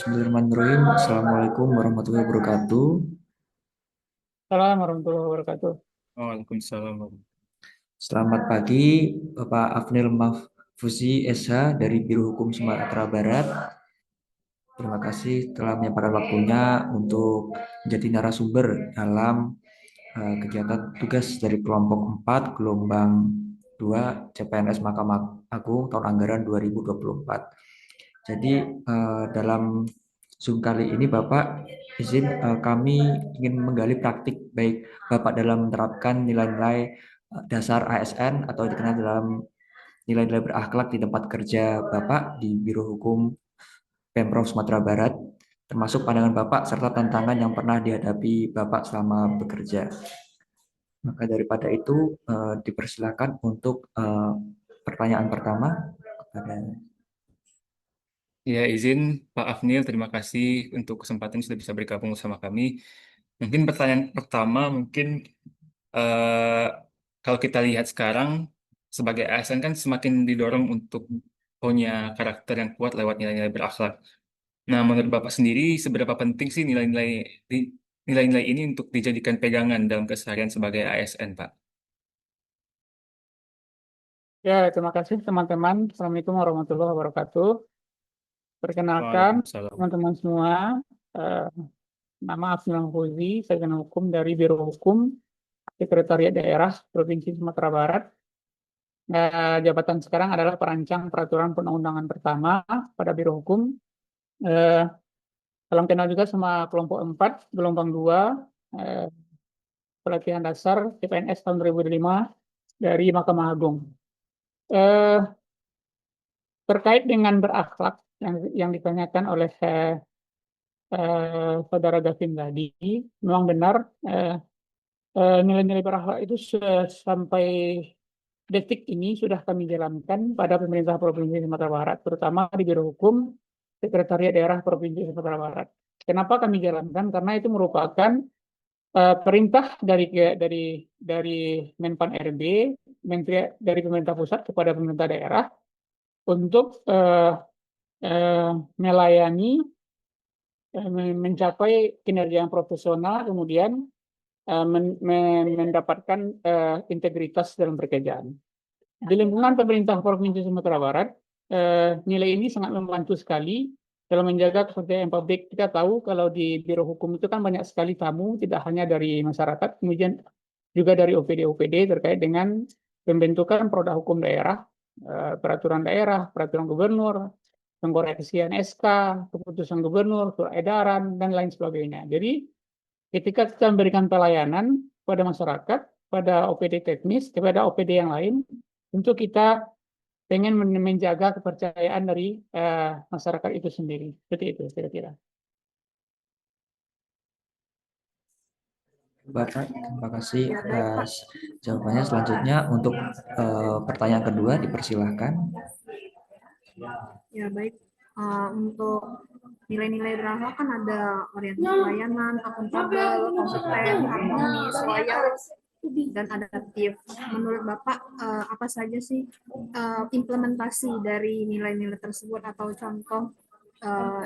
Bismillahirrahmanirrahim. Assalamualaikum warahmatullahi wabarakatuh. Assalamualaikum warahmatullahi wabarakatuh. Waalaikumsalam. Selamat pagi, Bapak Afnil Mahfuzi SH dari Biro Hukum Sumatera Barat. Terima kasih telah menyempatkan waktunya untuk menjadi narasumber dalam kegiatan tugas dari kelompok 4 gelombang 2 CPNS Mahkamah Agung tahun anggaran 2024. Jadi dalam Zoom kali ini Bapak izin kami ingin menggali praktik baik Bapak dalam menerapkan nilai-nilai dasar ASN atau dikenal dalam nilai-nilai berakhlak di tempat kerja Bapak di Biro Hukum Pemprov Sumatera Barat, termasuk pandangan Bapak serta tantangan yang pernah dihadapi Bapak selama bekerja. Maka daripada itu dipersilakan untuk pertanyaan pertama kepada. Ya, izin Pak Afnil, terima kasih untuk kesempatan sudah bisa bergabung bersama kami. Mungkin pertanyaan pertama, mungkin eh, kalau kita lihat sekarang, sebagai ASN kan semakin didorong untuk punya karakter yang kuat lewat nilai-nilai berakhlak. Nah, menurut Bapak sendiri, seberapa penting sih nilai-nilai ini untuk dijadikan pegangan dalam keseharian sebagai ASN, Pak? Ya, terima kasih teman-teman. Assalamualaikum warahmatullahi wabarakatuh. Perkenalkan Waalaikumsalam. teman-teman semua, eh, nama Afnil Huzi, sarjana hukum dari Biro Hukum Sekretariat Daerah Provinsi Sumatera Barat. Jabatan sekarang adalah perancang peraturan perundang-undangan pertama pada Biro Hukum. Eh, Salam kenal juga sama kelompok 4, gelombang 2, eh, pelatihan dasar CPNS tahun 2005 dari Mahkamah Agung. Eh, Terkait dengan berakhlak yang ditanyakan oleh saudara Gavin tadi, memang benar eh, nilai-nilai berakhlak itu sampai detik ini sudah kami jalankan pada pemerintah Provinsi Sumatera Barat, terutama di Biro Hukum Sekretariat Daerah Provinsi Sumatera Barat. Kenapa kami jalankan? Karena itu merupakan perintah dari Menpan RB, dari pemerintah pusat kepada pemerintah daerah untuk eh, melayani mencapai kinerja yang profesional, kemudian mendapatkan integritas dalam pekerjaan. Di lingkungan pemerintah Provinsi Sumatera Barat, nilai ini sangat membantu sekali dalam menjaga kepercayaan publik. Kita tahu kalau di Biro Hukum itu kan banyak sekali tamu, tidak hanya dari masyarakat, kemudian juga dari OPD-OPD terkait dengan pembentukan produk hukum daerah, peraturan daerah, peraturan gubernur, pengkoreksian SK, keputusan gubernur, surat edaran, dan lain sebagainya. Jadi, ketika kita memberikan pelayanan pada masyarakat, pada OPD teknis, kepada OPD yang lain, tentu kita pengen menjaga kepercayaan dari masyarakat itu sendiri. Seperti itu, kira-kira. Bapak, terima kasih Ya, baik, Pak. atas jawabannya. Selanjutnya untuk pertanyaan kedua dipersilahkan. Ya, baik. Untuk nilai-nilai berakhlak kan ada orientasi pelayanan, akuntabel, kompeten, harmonis, loyal, dan adaptif. Menurut Bapak, apa saja sih implementasi dari nilai-nilai tersebut atau contoh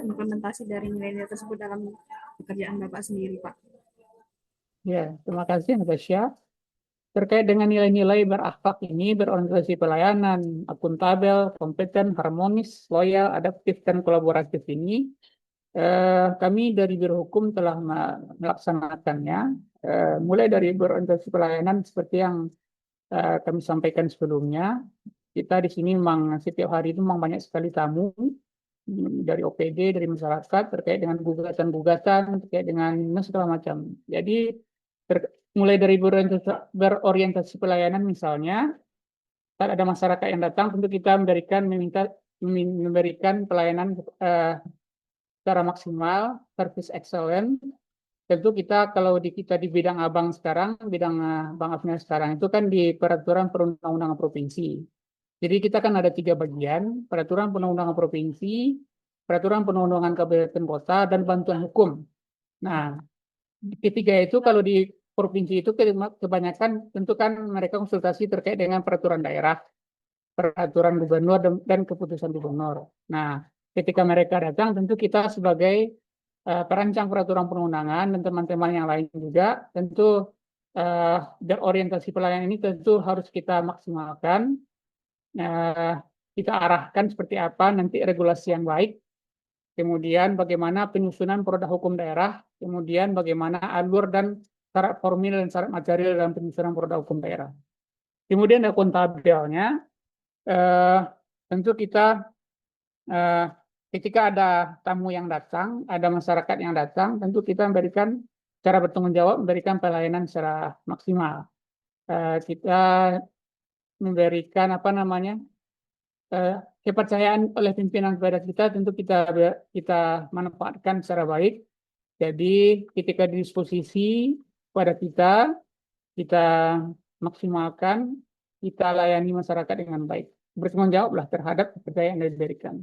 implementasi dari nilai-nilai tersebut dalam pekerjaan Bapak sendiri, Pak? Ya, terima kasih, Natasha. Terkait dengan nilai-nilai berakhlak ini, berorientasi pelayanan, akuntabel, kompeten, harmonis, loyal, adaptif, dan kolaboratif ini, kami dari Biro Hukum telah melaksanakannya, mulai dari berorientasi pelayanan seperti yang kami sampaikan sebelumnya. Kita di sini memang setiap hari itu memang banyak sekali tamu dari OPD, dari masyarakat terkait dengan gugatan-gugatan, terkait dengan segala macam. Jadi mulai dari berorientasi pelayanan misalnya, saat ada masyarakat yang datang, tentu kita memberikan pelayanan secara maksimal, service excellent. Tentu kita kalau kita di bidang abang sekarang, bidang Bang Afnil sekarang itu kan di peraturan perundang-undangan provinsi. Jadi kita kan ada 3 bagian, peraturan perundang-undangan provinsi, peraturan perundang-undangan kabupaten kota, dan bantuan hukum. Nah, ketiga itu kalau di provinsi itu kebanyakan tentu kan mereka konsultasi terkait dengan peraturan daerah, peraturan gubernur dan keputusan gubernur. Nah, ketika mereka datang, tentu kita sebagai perancang peraturan perundangan dan teman-teman yang lain juga, tentu berorientasi pelayanan ini tentu harus kita maksimalkan. Kita arahkan seperti apa nanti regulasi yang baik, kemudian bagaimana penyusunan produk hukum daerah, kemudian bagaimana alur dan syarat formil dan syarat material dalam penyusunan produk hukum daerah. Kemudian akuntabelnya, tentu kita ketika ada tamu yang datang, ada masyarakat yang datang, tentu kita memberikan cara bertanggung jawab, memberikan pelayanan secara maksimal. Kita memberikan kepercayaan oleh pimpinan kepada kita, tentu kita manfaatkan secara baik. Jadi ketika didisposisi pada kita maksimalkan, kita layani masyarakat dengan baik. Bertanggung jawablah terhadap kepercayaan yang diberikan.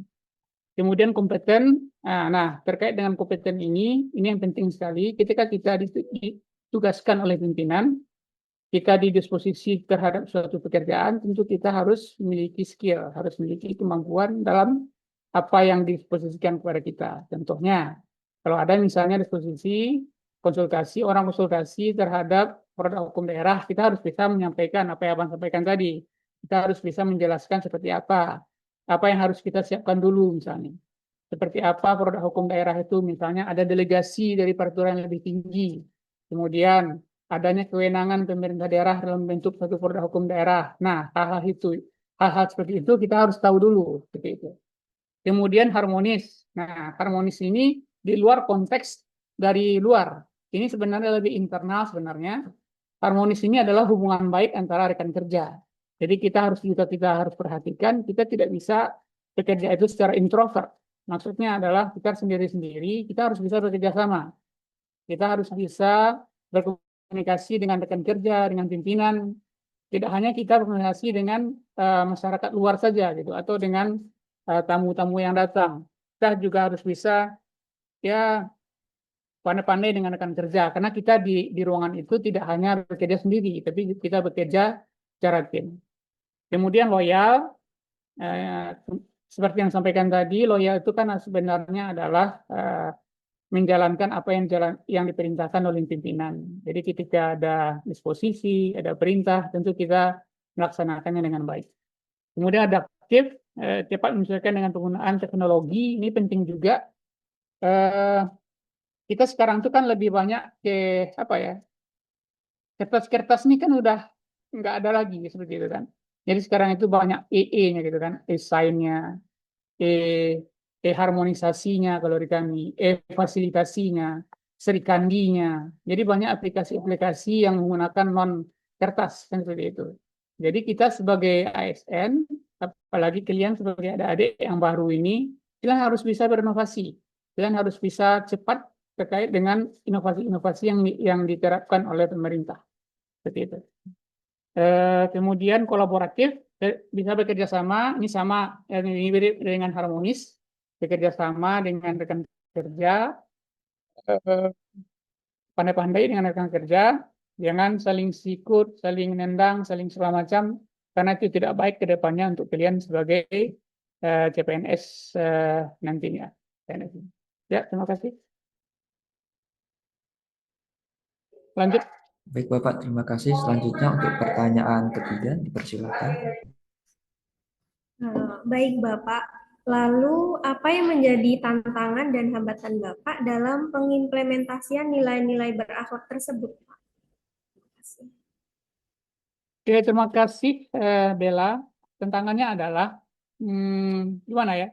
Kemudian kompeten, nah terkait dengan kompeten ini yang penting sekali. Ketika kita ditugaskan oleh pimpinan, kita didisposisi terhadap suatu pekerjaan, tentu kita harus memiliki skill, harus memiliki kemampuan dalam apa yang disposisikan kepada kita. Contohnya, kalau ada misalnya disposisi orang konsultasi terhadap produk hukum daerah, kita harus bisa menyampaikan apa yang Abang sampaikan tadi. Kita harus bisa menjelaskan seperti apa yang harus kita siapkan dulu misalnya. Seperti apa produk hukum daerah itu, misalnya ada delegasi dari peraturan yang lebih tinggi. Kemudian adanya kewenangan pemerintah daerah dalam bentuk satu produk hukum daerah. Nah, hal-hal seperti itu kita harus tahu dulu, seperti itu. Kemudian harmonis. Nah, harmonis ini di luar konteks dari luar. Ini sebenarnya lebih internal sebenarnya. Harmonis ini adalah hubungan baik antara rekan kerja. Jadi kita harus perhatikan, kita tidak bisa bekerja itu secara introvert. Maksudnya adalah kita sendiri-sendiri, kita harus bisa bekerja sama. Kita harus bisa berkomunikasi dengan rekan kerja, dengan pimpinan. Tidak hanya kita berkomunikasi dengan masyarakat luar saja gitu, atau dengan tamu-tamu yang datang. Kita juga harus bisa ya pandai-pandai dengan rekan kerja, karena kita di ruangan itu tidak hanya bekerja sendiri, tapi kita bekerja secara tim. Kemudian loyal, seperti yang sampaikan tadi, loyal itu kan sebenarnya adalah menjalankan apa yang diperintahkan oleh pimpinan. Jadi ketika ada disposisi, ada perintah, tentu kita melaksanakannya dengan baik. Kemudian adaptif, cepat menyesuaikan dengan penggunaan teknologi. Ini penting juga. Kita sekarang itu kan lebih banyak kertas-kertas ini kan udah nggak ada lagi seperti itu kan. Jadi sekarang itu banyak EE-nya gitu kan, e-sign-nya, harmonisasinya kalau di kami, fasilitasinya, serikandinya. Jadi banyak aplikasi-aplikasi yang menggunakan non kertas kan seperti itu. Jadi kita sebagai ASN, apalagi kalian sebagai adik-adik yang baru ini, kalian harus bisa berinovasi. Kalian harus bisa cepat terkait dengan inovasi-inovasi yang diterapkan oleh pemerintah. Seperti itu. Kemudian kolaboratif, bisa bekerja sama, ini sama, ini mirip dengan harmonis, bekerja sama dengan rekan kerja, pandai-pandai dengan rekan kerja, jangan saling sikut, saling nendang, saling segala macam, karena itu tidak baik ke depannya untuk kalian sebagai CPNS nantinya. Ya, terima kasih. Lanjut. Baik Bapak, terima kasih. Selanjutnya untuk pertanyaan ketiga, dipersilakan. Baik Bapak, lalu apa yang menjadi tantangan dan hambatan Bapak dalam pengimplementasian nilai-nilai berakhlak tersebut? Oke, terima kasih Bella. Tantangannya adalah gimana ya?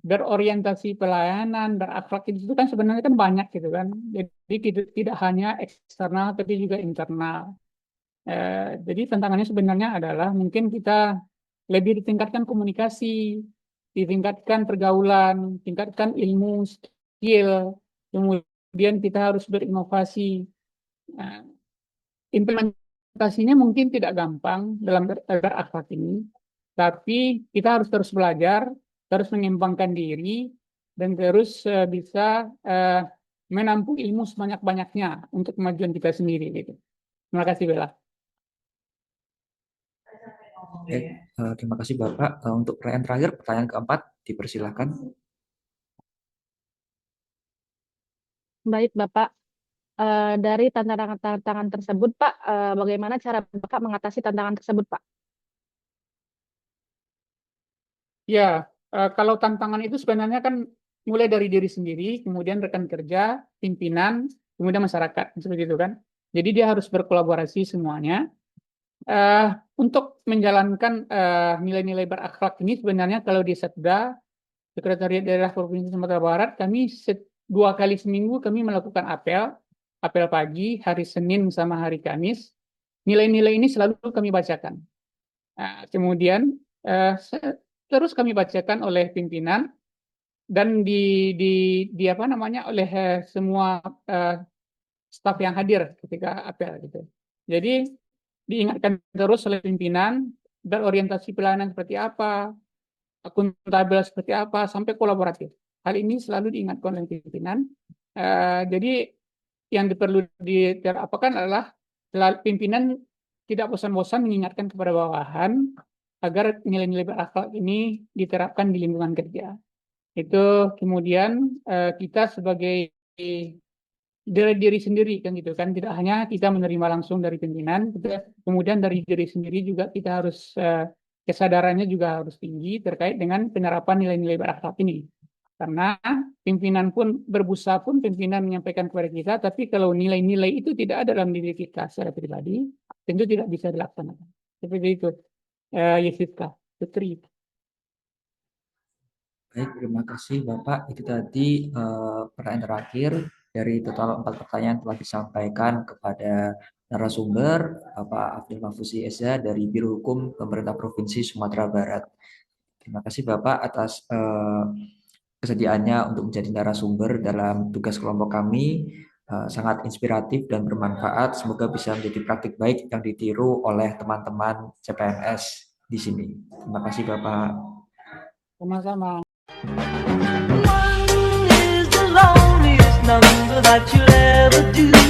Berorientasi pelayanan, berakhlak itu kan sebenarnya kan banyak gitu kan. Jadi tidak hanya eksternal tapi juga internal. Jadi tantangannya sebenarnya adalah mungkin kita lebih ditingkatkan komunikasi, ditingkatkan pergaulan, tingkatkan ilmu, skill, kemudian kita harus berinovasi. Implementasinya mungkin tidak gampang dalam berakhlak ini, tapi kita harus terus belajar, terus mengembangkan diri, dan terus bisa menampung ilmu sebanyak-banyaknya untuk kemajuan kita sendiri. Gitu. Terima kasih, Bella. Terima kasih Bapak. Untuk pertanyaan terakhir, pertanyaan keempat, dipersilakan. Baik, Bapak. Dari tantangan-tantangan tersebut, Pak, bagaimana cara Bapak mengatasi tantangan tersebut, Pak? Ya, kalau tantangan itu sebenarnya kan mulai dari diri sendiri, kemudian rekan kerja, pimpinan, kemudian masyarakat, seperti itu kan. Jadi dia harus berkolaborasi semuanya. Untuk menjalankan nilai-nilai berakhlak ini sebenarnya kalau di Setda, Sekretariat Daerah Provinsi Sumatera Barat, kami 2 kali seminggu kami melakukan apel pagi, hari Senin sama hari Kamis. Nilai-nilai ini selalu kami bacakan. Kemudian terus kami bacakan oleh pimpinan dan di apa namanya oleh semua staf yang hadir ketika apel gitu. Jadi diingatkan terus oleh pimpinan berorientasi pelayanan seperti apa, akuntabel seperti apa, sampai kolaboratif. Hal ini selalu diingatkan oleh pimpinan. Jadi yang perlu diterapkan adalah pimpinan tidak bosan-bosan mengingatkan kepada bawahan agar nilai-nilai berakhlak ini diterapkan di lingkungan kerja. Itu kemudian kita sebagai diri sendiri kan gitu kan, tidak hanya kita menerima langsung dari pimpinan, kemudian dari diri sendiri juga kita harus kesadarannya juga harus tinggi terkait dengan penerapan nilai-nilai berakhlak ini. Karena pimpinan pun berbusa pun pimpinan menyampaikan kepada kita, tapi kalau nilai-nilai itu tidak ada dalam diri kita secara pribadi, tentu tidak bisa dilaksanakan. Seperti itu, Yesita, Putri. Baik, terima kasih Bapak. Itu tadi pertanyaan terakhir dari total 4 pertanyaan telah disampaikan kepada narasumber Bapak Afnil Mahfuzi Eza dari Biro Hukum Pemerintah Provinsi Sumatera Barat. Terima kasih Bapak atas kesediaannya untuk menjadi narasumber dalam tugas kelompok kami. Sangat inspiratif dan bermanfaat. Semoga bisa menjadi praktik baik yang ditiru oleh teman-teman CPNS di sini. Terima kasih Bapak. Sama-sama. One is the loneliest number that you'll ever do.